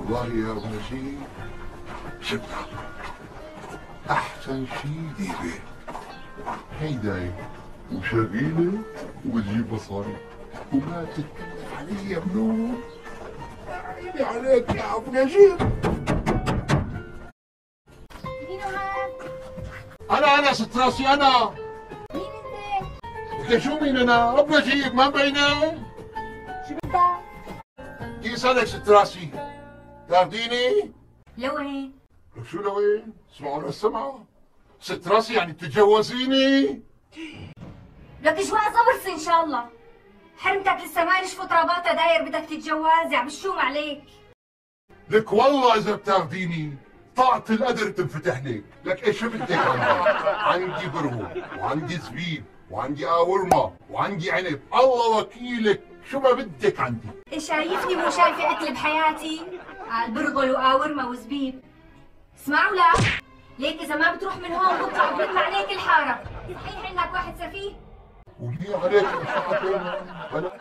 والله يا ابو نجيب شفنا احسن شيء ديبه هيداي وشغيله وبتجيب مصاري وما تتكلف علي يا منون. عيني عليك يا ابو نجيب. مين هاد؟ انا ست راسي انا. مين انت؟ انت شو مين انا؟ ابو نجيب ما مبينه؟ شو بدك؟ كيف صارك ست راسي؟ تاخديني؟ لوين؟ شو لوين؟ اسمعوا للسمع. ست راسي يعني بتتجوزيني؟ لك جواز ورث ان شاء الله. حرمتك لسه ما نشفت رابطها داير بدك تتجوز، عم بشوم عليك. لك والله اذا بتاخديني طاعة القدر تنفتح لك. لك ايش بدك عندي برغو وعندي زبيب وعندي قاورما وعندي عنب، الله وكيلك شو ما بدك عندي. إيه شايفني مو شايفة أكل بحياتي؟ قال برغل وقاورما وزبيب. اسمعوا لا، ليك إذا ما بتروح من هون بطلع بلم عليك الحارة. صحيح إنك واحد سفيه؟ وليه عليك مشاعر؟